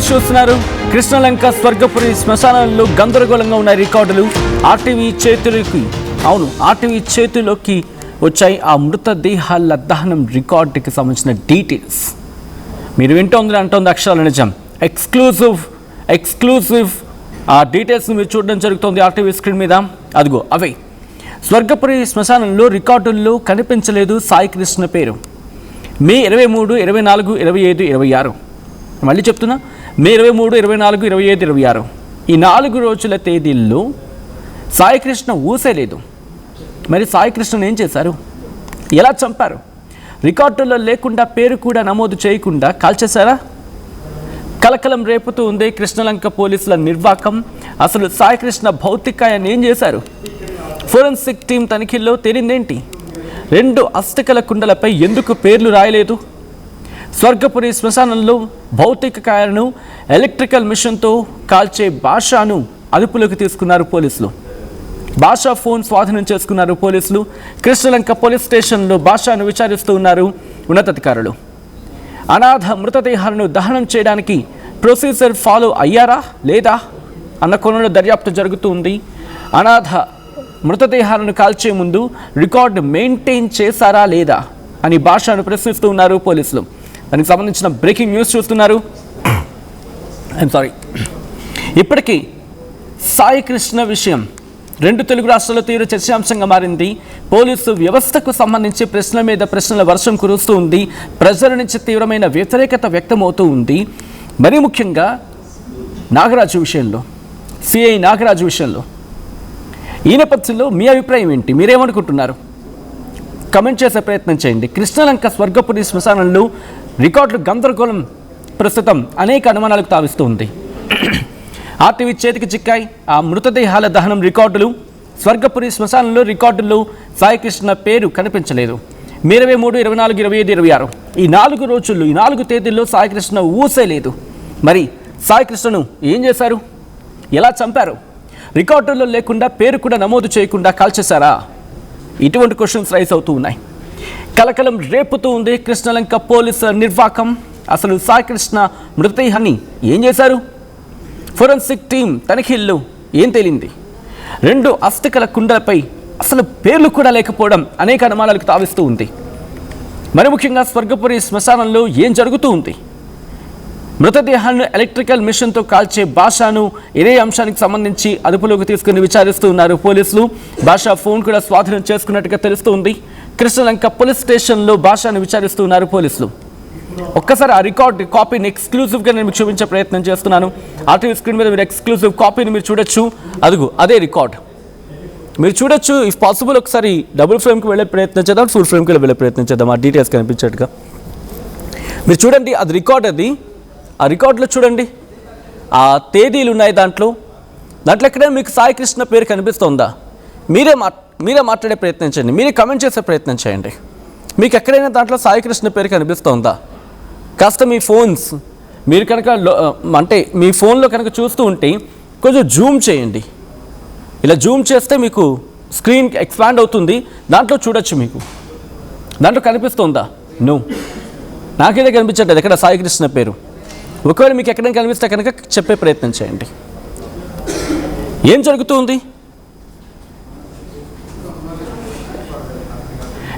News చూస్తున్నారు. కృష్ణలంక స్వర్గపురి శ్మశానంలో గందరగోళంగా ఉన్న రికార్డులు ఆర్టీవీ చేతిలోకి వచ్చాయి. ఆ మృతదేహాల దహనం రికార్డుకి సంబంధించిన డీటెయిల్స్ మీరు అంటోంది అక్షరాల నిజం. ఎక్స్క్లూజివ్ ఆ డీటెయిల్స్ని మీరు చూడడం జరుగుతుంది ఆర్టీవీ స్క్రీన్ మీద. అదిగో అవే స్వర్గపురి శ్మశానంలో రికార్డుల్లో కనిపించలేదు సాయి కృష్ణ పేరు. మే 23, 24, 25, 26 మళ్ళీ చెప్తున్నా, మే 23, 24, 25, 26 ఈ 4 రోజుల తేదీల్లో సాయి కృష్ణ ఊసేలేదు. మరి సాయి కృష్ణను ఏం చేశారు? ఎలా చంపారు? రికార్డుల్లో లేకుండా పేరు కూడా నమోదు చేయకుండా కాల్చేశారా? కలకలం రేపుతూ ఉంది కృష్ణలంక పోలీసుల నిర్వాకం. అసలు సాయి కృష్ణ భౌతికాయాన్ని ఏం చేశారు? ఫోరెన్సిక్ టీం తనిఖీల్లో తేలిందేంటి? 2 అస్థికల కుండలపై ఎందుకు పేర్లు రాయలేదు? స్వర్గపురి శ్మశానంలో భౌతిక కాయాలను ఎలక్ట్రికల్ మిషన్తో కాల్చే భాషను అదుపులోకి తీసుకున్నారు పోలీసులు. భాషా ఫోన్ స్వాధీనం చేసుకున్నారు పోలీసులు. కృష్ణలంక పోలీస్ స్టేషన్లో భాషను విచారిస్తూ ఉన్నారు ఉన్నతాధికారులు. అనాథ మృతదేహాలను దహనం చేయడానికి ప్రొసీజర్ ఫాలో అయ్యారా లేదా అన్న కోణంలో దర్యాప్తు జరుగుతూ ఉంది. అనాథ మృతదేహాలను కాల్చే ముందు రికార్డు మెయింటైన్ చేశారా లేదా అని భాషను ప్రశ్నిస్తూ ఉన్నారు పోలీసులు. దానికి సంబంధించిన బ్రేకింగ్ న్యూస్ చూస్తున్నారు. ఇప్పటికీ సాయి కృష్ణ విషయం 2 తెలుగు రాష్ట్రాల్లో తీవ్ర చర్చాంశంగా మారింది. పోలీసు వ్యవస్థకు సంబంధించి ప్రశ్నల మీద ప్రశ్నల వర్షం కురుస్తూ ఉంది. ప్రజల నుంచి తీవ్రమైన వ్యతిరేకత వ్యక్తమవుతూ ఉంది. మరీ ముఖ్యంగా నాగరాజు విషయంలో, సిఐ నాగరాజు విషయంలో. ఈ నేపథ్యంలో మీ అభిప్రాయం ఏంటి? మీరేమనుకుంటున్నారు? కమెంట్ చేసే ప్రయత్నం చేయండి. కృష్ణలంక స్వర్గపురి శ్మశానంలో రికార్డులు గందరగోళం ప్రస్తుతం అనేక అనుమానాలకు తావిస్తూ ఉంది. ఆర్టీవీ చేతికి చిక్కాయి ఆ మృతదేహాల దహనం రికార్డులు. స్వర్గపురి శ్మశానంలో రికార్డుల్లో సాయి కృష్ణ పేరు కనిపించలేదు. మే 23, 24, 25, 26 ఈ 4 రోజుల్లో, ఈ 4 తేదీల్లో సాయి కృష్ణ ఊసేలేదు. మరి సాయి కృష్ణను ఏం చేశారు? ఎలా చంపారు? రికార్డుల్లో లేకుండా పేరు కూడా నమోదు చేయకుండా కాల్చేశారా? ఇటువంటి క్వశ్చన్స్ రైజ్ అవుతూ ఉన్నాయి. కలకలం రేపుతూ ఉంది కృష్ణలంక పోలీసు నిర్వాకం. అసలు సాయి కృష్ణ మృతదేహాన్ని ఏం చేశారు? ఫోరెన్సిక్ టీం తనిఖీల్లో ఏం తేలింది? 2 అస్థికల కుండలపై అసలు పేర్లు కూడా లేకపోవడం అనేక అనుమానాలకు తావిస్తూ ఉంది. మరి ముఖ్యంగా స్వర్గపురి శ్మశానంలో ఏం జరుగుతూ ఉంది? మృతదేహాలను ఎలక్ట్రికల్ మిషన్తో కాల్చే భాషను ఇదే అంశానికి సంబంధించి అదుపులోకి తీసుకుని విచారిస్తూ ఉన్నారు పోలీసులు. భాషా ఫోన్ కూడా స్వాధీనం చేసుకున్నట్టుగా తెలుస్తూ ఉంది. కృష్ణలంక పోలీస్ స్టేషన్లో భాషను విచారిస్తూ ఉన్నారు పోలీసులు. ఒక్కసారి ఆ రికార్డ్ కాపీని ఎక్స్క్లూజివ్గా నేను మీకు చూపించే ప్రయత్నం చేస్తున్నాను. ఆర్టీవీ స్క్రీన్ మీద మీరు ఎక్స్క్లూజివ్ కాపీని మీరు చూడొచ్చు. అదే రికార్డ్ మీరు చూడొచ్చు. ఇఫ్ పాసిబుల్ ఒకసారి డబుల్ ఫ్రేమ్కి వెళ్ళే ప్రయత్నం చేద్దాం, ఫుల్ ఫ్రేమ్కి వెళ్ళే ప్రయత్నం చేద్దాం. ఆ డీటెయిల్స్ కనిపించేట్టుగా మీరు చూడండి. అది రికార్డ్. ఆ రికార్డులో చూడండి, ఆ తేదీలు ఉన్నాయి. దాంట్లో ఎక్కడైనా మీకు సాయి కృష్ణ పేరు కనిపిస్తుందా? మీరే మాట్లాడే ప్రయత్నం చేయండి. మీరే కమెంట్ చేసే ప్రయత్నం చేయండి. మీకు ఎక్కడైనా దాంట్లో సాయి కృష్ణ పేరు కనిపిస్తుందా? కాస్త మీ ఫోన్స్ మీరు కనుక అంటే మీ ఫోన్లో కనుక చూస్తూ ఉంటే కొంచెం జూమ్ చేయండి. ఇలా జూమ్ చేస్తే మీకు స్క్రీన్ ఎక్స్పాండ్ అవుతుంది. దాంట్లో చూడొచ్చు. మీకు దాంట్లో కనిపిస్తుందా? నో, నాకైతే కనిపించట్లేదు ఎక్కడ సాయి కృష్ణ పేరు. ఒకవేళ మీకు ఎక్కడైనా కనిపిస్తే కనుక చెప్పే ప్రయత్నం చేయండి. ఏం జరుగుతుంది?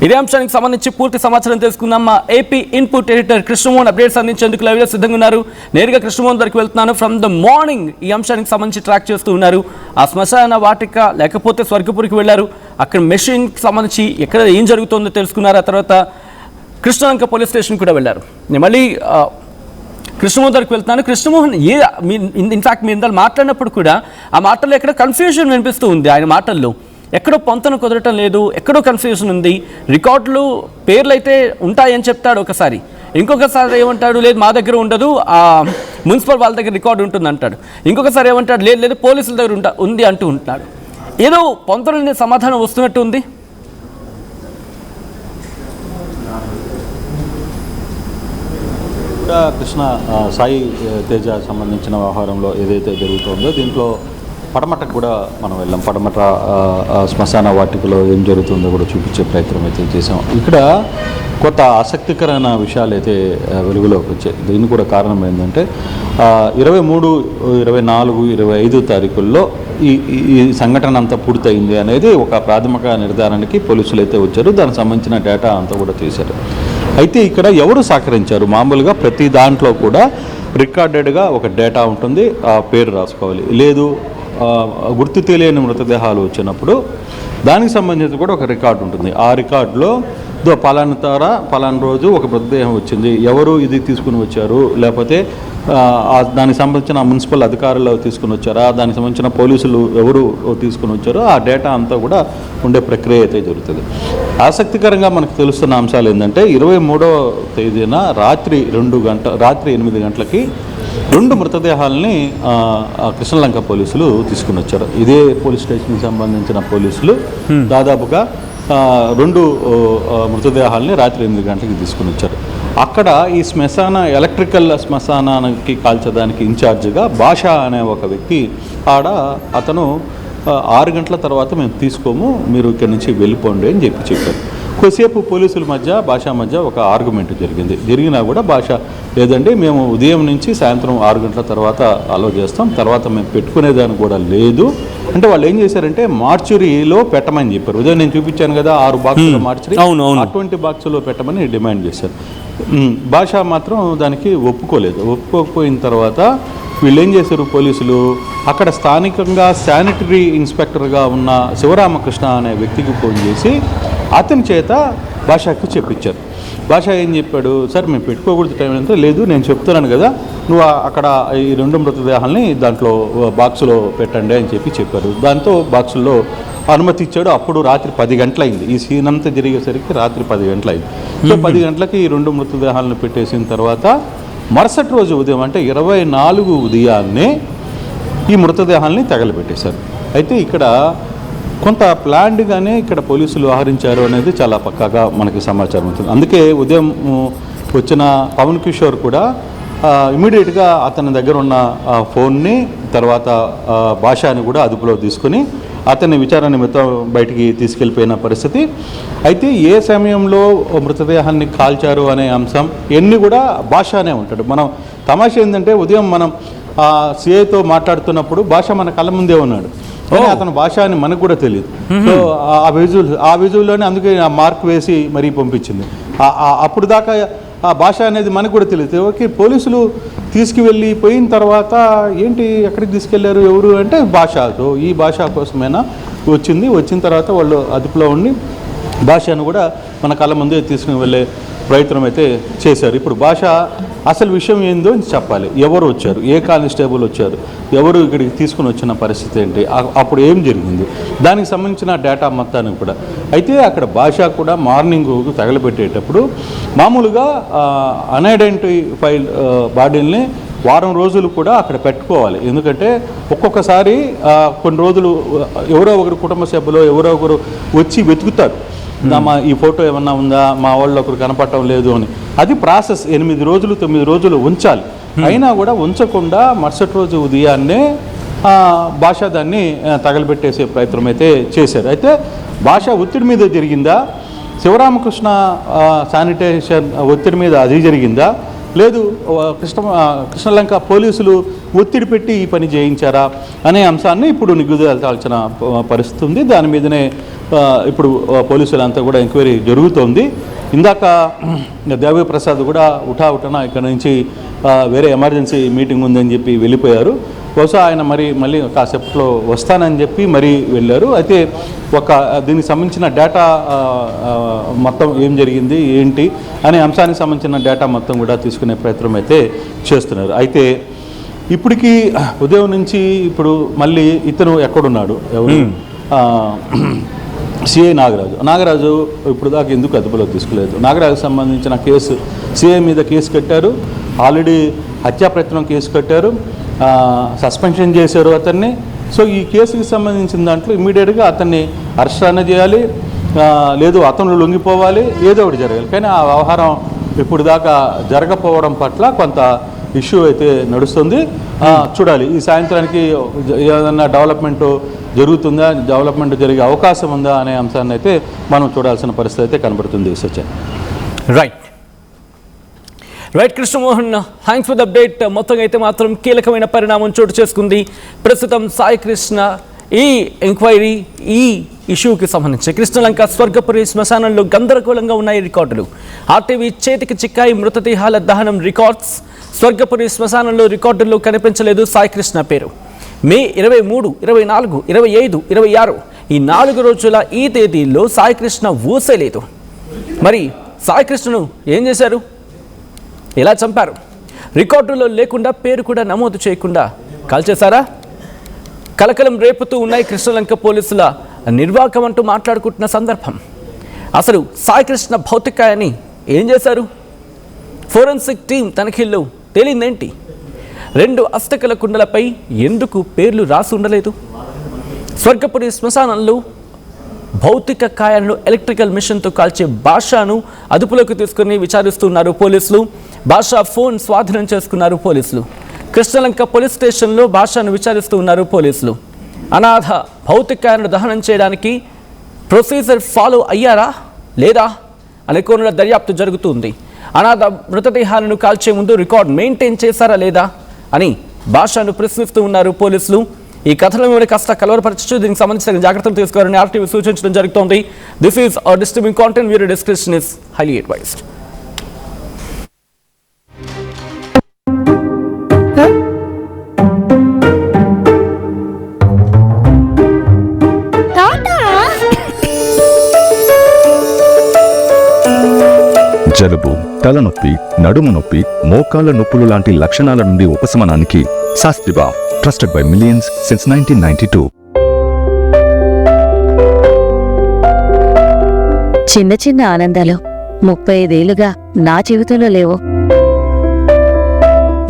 ఇదే అంశానికి సంబంధించి పూర్తి సమాచారం తెలుసుకుందాం. మా AP input editor Krishnamohan updates అందించేందుకు లైవ్లో సిద్ధంగా ఉన్నారు. నేరుగా కృష్ణమోహన్ దగ్గరికి వెళ్తున్నాను. ఫ్రమ్ ద మార్నింగ్ ఈ అంశానికి సంబంధించి ట్రాక్ చేస్తూ ఉన్నారు. ఆ శ్మశాన వాటిక లేకపోతే స్వర్గపురికి వెళ్ళారు. అక్కడ మెషిన్కి సంబంధించి ఎక్కడ ఏం జరుగుతుందో తెలుసుకున్నారు. ఆ తర్వాత కృష్ణలంక పోలీస్ స్టేషన్ కూడా వెళ్ళారు. నేను మళ్ళీ కృష్ణమోహన్ దగ్గరికి వెళ్తున్నాను. కృష్ణమోహన్, ఇన్ఫాక్ట్ మీరు ఇందాక మాట్లాడినప్పుడు కూడా ఆ మాటల్లో ఎక్కడ కన్ఫ్యూజన్ వినిపిస్తూ ఉంది. ఆయన మాటల్లో ఎక్కడో పొంతన కుదరటం లేదు, ఎక్కడో కన్ఫ్యూజన్ ఉంది. రికార్డులు పేర్లు అయితే ఉంటాయని చెప్తాడు ఒకసారి, ఇంకొకసారి ఏమంటాడు లేదు మా దగ్గర ఉండదు, ఆ మున్సిపల్ వాళ్ళ దగ్గర రికార్డు ఉంటుంది అంటాడు. ఇంకొకసారి ఏమంటాడు లేదు పోలీసుల దగ్గర ఉంది అంటూ ఉంటున్నాడు. ఏదో పొంతన సమాధానం వస్తున్నట్టు ఉంది. కృష్ణ సాయి తేజ సంబంధించిన వ్యవహారంలో ఏదైతే జరుగుతుందో దీంట్లో పడమటకు కూడా మనం వెళ్ళాం. పడమట శ్మశాన వాటికలో ఏం జరుగుతుందో కూడా చూపించే ప్రయత్నం అయితే చేసాం. ఇక్కడ కొత్త ఆసక్తికరమైన విషయాలు అయితే వెలుగులోకి వచ్చాయి. దీనికి కూడా కారణం ఏంటంటే 23, 24, 25 తారీఖుల్లో ఈ సంఘటన అంతా పూర్తయింది అనేది ఒక ప్రాథమిక నిర్ధారణకి పోలీసులు అయితే వచ్చారు. దానికి సంబంధించిన డేటా అంతా కూడా తీశారు. అయితే ఇక్కడ ఎవరు సహకరించారు? మామూలుగా ప్రతి దాంట్లో కూడా రికార్డెడ్గా ఒక డేటా ఉంటుంది, ఆ పేరు రాసుకోవాలి. లేదు గుర్తు తెలియని మృతదేహాలు వచ్చినప్పుడు దానికి సంబంధించి కూడా ఒక రికార్డు ఉంటుంది. ఆ రికార్డులో పలానా రోజు ఒక మృతదేహం వచ్చింది, ఎవరు ఇది తీసుకుని వచ్చారు, లేకపోతే దానికి సంబంధించిన మున్సిపల్ అధికారులు తీసుకుని వచ్చారా, దానికి సంబంధించిన పోలీసులు ఎవరు తీసుకుని వచ్చారో ఆ డేటా అంతా కూడా ఉండే ప్రక్రియ అయితే జరుగుతుంది. ఆసక్తికరంగా మనకు తెలుస్తున్న అంశాలు ఏంటంటే 23వ తేదీన రాత్రి 8 గంటలకి 2 మృతదేహాలని కృష్ణలంక పోలీసులు తీసుకుని వచ్చారు. ఇదే పోలీస్ స్టేషన్కి సంబంధించిన పోలీసులు దాదాపుగా 2 మృతదేహాలని రాత్రి 8 గంటలకి తీసుకుని వచ్చారు. అక్కడ ఈ ఎలక్ట్రికల్ శ్మశానానికి కాల్చడానికి ఇన్ఛార్జిగా భాష అనే ఒక వ్యక్తి అతను 6 గంటల తర్వాత మేము తీసుకోము, మీరు ఇక్కడి నుంచి వెళ్ళిపోండి అని చెప్పారు. కొద్దిసేపు పోలీసుల భాష మధ్య ఒక ఆర్గ్యుమెంట్ జరిగినా కూడా భాష లేదండి, మేము ఉదయం నుంచి సాయంత్రం 6 గంటల తర్వాత అలో చేస్తాం, తర్వాత మేము పెట్టుకునేదానికి కూడా లేదు అంటే వాళ్ళు ఏం చేశారంటే మార్చురీలో పెట్టమని చెప్పారు. ఉదయం నేను చూపించాను కదా 6 బాక్సుల మార్చురీ, అటువంటి బాక్సులో పెట్టమని డిమాండ్ చేశారు. భాష మాత్రం దానికి ఒప్పుకోకపోయిన తర్వాత వీళ్ళు ఏం చేశారు, పోలీసులు అక్కడ స్థానికంగా శానిటరీ ఇన్స్పెక్టర్గా ఉన్న శివరామకృష్ణ అనే వ్యక్తికి ఫోన్ చేసి అతని చేత భాషకు చెప్పించారు. భాష ఏం చెప్పాడు, సార్ మేము పెట్టుకోకూడదు టైం అంటే, లేదు నేను చెప్తున్నాను కదా, నువ్వు అక్కడ ఈ 2 మృతదేహాలని దాంట్లో బాక్సులో పెట్టండి అని చెప్పారు. దాంతో బాక్సుల్లో అనుమతి ఇచ్చాడు. అప్పుడు రాత్రి 10 గంటలైంది. ఈ సీన్ అంతా జరిగేసరికి రాత్రి 10 గంటలైంది. సో 10 గంటలకి ఈ 2 మృతదేహాలను పెట్టేసిన తర్వాత మరుసటి రోజు ఉదయం అంటే 24 ఉదయాన్నే ఈ మృతదేహాలని తగలబెట్టేశారు. అయితే ఇక్కడ కొంత ప్లాన్డ్గానే ఇక్కడ పోలీసులు వ్యవహరించారు అనేది చాలా పక్కాగా మనకి సమాచారం ఉంటుంది. అందుకే ఉదయం వచ్చిన పవన్ కిషోర్ కూడా ఇమీడియట్గా అతని దగ్గర ఉన్న ఫోన్ని తర్వాత భాషని కూడా అదుపులో తీసుకుని అతన్ని విచారణ నిమిత్తం బయటికి తీసుకెళ్ళిపోయిన పరిస్థితి. అయితే ఏ సమయంలో మృతదేహాన్ని కాల్చారు అనే అంశం ఎన్ని కూడా భాషనే ఉంటాడు. మనం తమాషా ఏంటంటే ఉదయం మనం సిఐతో మాట్లాడుతున్నప్పుడు భాష మన కళ్ళ ముందే ఉన్నాడు, కానీ అతను భాష అని మనకు కూడా తెలియదు. సో ఆ విజువల్లోనే అందుకే ఆ మార్క్ వేసి మరీ పంపించింది. అప్పుడు దాకా ఆ భాష అనేది మనకు కూడా తెలియదు. ఓకే, పోలీసులు పోయిన తర్వాత ఏంటి ఎక్కడికి తీసుకెళ్లారు ఎవరు అంటే భాష. సో ఈ భాష కోసమైనా వచ్చిన తర్వాత వాళ్ళు అదుపులో ఉండి భాషను కూడా మన కళ్ళ ముందే తీసుకుని వెళ్ళే ప్రయత్నం అయితే చేశారు. ఇప్పుడు భాష అసలు విషయం ఏందో చెప్పాలి, ఎవరు వచ్చారు, ఏ కానిస్టేబుల్ వచ్చారు, ఎవరు ఇక్కడికి తీసుకుని వచ్చిన పరిస్థితి ఏంటి, అప్పుడు ఏం జరిగింది, దానికి సంబంధించిన డేటా మొత్తానికి కూడా. అయితే అక్కడ భాష కూడా మార్నింగ్ తగలబెట్టేటప్పుడు మామూలుగా అన్ఐడెంటిఫైడ్ బాడీల్ని వారం రోజులు కూడా అక్కడ పెట్టుకోవాలి. ఎందుకంటే ఒక్కొక్కసారి కొన్ని రోజులు ఎవరో ఒకరు కుటుంబ సభ్యులు ఎవరో ఒకరు వచ్చి వెతుకుతారు, మా ఈ ఫోటో ఏమన్నా ఉందా, మా వాళ్ళు ఒకరు కనపడటం లేదు అని. అది ప్రాసెస్ 8 రోజులు 9 రోజులు ఉంచాలి. అయినా కూడా ఉంచకుండా మరుసటి రోజు ఉదయాన్నే భాష దాన్ని తగలబెట్టేసే ప్రయత్నం అయితే చేశారు. అయితే భాష ఒత్తిడి మీద జరిగిందా, శివరామకృష్ణ శానిటేషన్ ఒత్తిడి మీద అది జరిగిందా, లేదు కృష్ణలంక పోలీసులు ఒత్తిడి పెట్టి ఈ పని చేయించారా అనే అంశాన్ని ఇప్పుడు నిగ్గుదేల్చాల్సిన పరిస్థితి ఉంది. దాని మీదనే ఇప్పుడు పోలీసులంతా కూడా ఎంక్వైరీ జరుగుతోంది. ఇందాక దేవి ప్రసాద్ కూడా ఉఠాన ఇక్కడ నుంచి వేరే ఎమర్జెన్సీ మీటింగ్ ఉందని చెప్పి వెళ్ళిపోయారు. బహుశా ఆయన మళ్ళీ కాసేపట్లో వస్తానని చెప్పి మరీ వెళ్ళారు. అయితే దీనికి సంబంధించిన డేటా మొత్తం ఏం జరిగింది ఏంటి అనే అంశానికి సంబంధించిన డేటా మొత్తం కూడా తీసుకునే ప్రయత్నం అయితే చేస్తున్నారు. అయితే ఇప్పటికీ ఉదయం నుంచి ఇప్పుడు మళ్ళీ ఇతను ఎక్కడున్నాడు, ఎవరు సిఐ నాగరాజు ఇప్పుడు దాకా ఎందుకు అదుపులో తీసుకోలేదు? నాగరాజుకు సంబంధించిన కేసు సిఐ మీద కేసు కట్టారు, ఆల్రెడీ హత్యా ప్రయత్నం కేసు కట్టారు, సస్పెన్షన్ చేశారు అతన్ని. సో ఈ కేసుకి సంబంధించిన దాంట్లో ఇమ్మీడియట్గా అతన్ని అరెస్ట్ అన్న చేయాలి, లేదు అతను లొంగిపోవాలి, ఏదో ఒకటి జరగాలి. కానీ ఆ వ్యవహారం ఇప్పుడు దాకా జరగకపోవడం పట్ల కొంత ఇష్యూ అయితే నడుస్తుంది. చూడాలి ఈ సాయంత్రానికి ఏదన్నా డెవలప్మెంట్ జరుగుతుందా, డెవలప్మెంట్ జరిగే అవకాశం ఉందా అనే అంశాన్ని అయితే మనం చూడాల్సిన పరిస్థితి అయితే కనబడుతుంది. Sachin. Right Krishnamohan, thanks for the update. మొత్తంగా అయితే మాత్రం కీలకమైన పరిణామం చోటు చేసుకుంది. ప్రస్తుతం సాయి కృష్ణ ఈ ఎంక్వైరీ, ఈ ఇష్యూకి సంబంధించి కృష్ణలంక స్వర్గపురి శ్మశానంలో గందరగోళంగా ఉన్నాయి రికార్డులు. ఆర్టీవీ చేతికి చిక్కాయి మృతదేహాల దహనం రికార్డ్స్. స్వర్గపురి శ్మశానంలో రికార్డుల్లో కనిపించలేదు సాయి కృష్ణ పేరు. మే 23, 24, 25, 26 ఈ 4 రోజుల ఈ తేదీల్లో సాయి కృష్ణ ఊసేలేదు. మరి సాయి కృష్ణను ఏం చేశారు, ఎలా చంపారు? రికార్డుల్లో లేకుండా పేరు కూడా నమోదు చేయకుండా కాల్చేశారా? కలకలం రేపుతూ ఉన్నాయి కృష్ణలంక పోలీసుల నిర్వాకం అంటూ మాట్లాడుకుంటున్న సందర్భం. అసలు సాయి కృష్ణ భౌతికాయాన్ని ఏం చేశారు? ఫోరెన్సిక్ టీం తనిఖీల్లో తేలిందేంటి? 2 అస్థికల కుండలపై ఎందుకు పేర్లు రాసి ఉండలేదు? స్వర్గపురి శ్మశానంలో భౌతిక కాయాలను ఎలక్ట్రికల్ మిషన్తో కాల్చే భాషను అదుపులోకి తీసుకుని విచారిస్తున్నారు పోలీసులు. భాష ఫోన్ స్వాధీనం చేసుకున్నారు పోలీసులు. కృష్ణలంక పోలీస్ స్టేషన్లో భాషను విచారిస్తూ ఉన్నారు పోలీసులు. అనాథ భౌతికాయాలను దహనం చేయడానికి ప్రొసీజర్ ఫాలో అయ్యారా లేదా అనే కోణంలో దర్యాప్తు జరుగుతుంది. అనాథ మృతదేహాలను కాల్చే ముందు రికార్డ్ మెయింటైన్ చేశారా లేదా అని భాషను ప్రశ్నిస్తూ ఉన్నారు పోలీసులు. ఈ కథలో మిమ్మల్ని కాస్త కలవరపరచు, దీనికి సంబంధించిన జాగ్రత్తలు తీసుకోవాలని ఆర్టీవీ సూచించడం జరుగుతోంది. This is disturbing content, viewer description is highly advised. జలుబు, తలనొప్పి, నడుము నొప్పి, మోకాళ్ళ నొప్పులు లాంటి లక్షణాల నుండి ఉపశమనానికి శాస్త్రిబా, ట్రస్టెడ్ బై మిలియన్స్ సిన్స్ 1992. చిన్న చిన్న ఆనందాలు 35 ఏళ్లుగా నా జీవితంలో లేవు.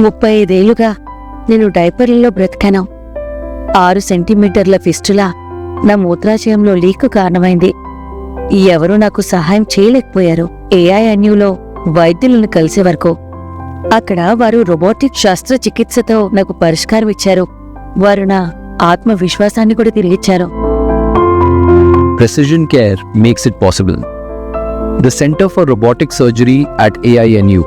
35 ఏళ్లుగా నేను డైపర్లలో బ్రతికాను. 6 సెంటీమీటర్ల ఫిస్టులా నా మూత్రాశయంలో లీకు కారణమైంది. ఎవరూ నాకు సహాయం చేయలేకపోయారు. AINUలో వైద్యులను కలిసే వరకు. అక్కడ వారు రోబోటిక్ శస్త్రచికిత్సతో నాకు పరిష్కారం ఇచ్చారు. వారు నా ఆత్మవిశ్వాసాన్ని కూడా తిరిగిచ్చారు. Precision care makes it possible. The Center for Robotic Surgery at AINU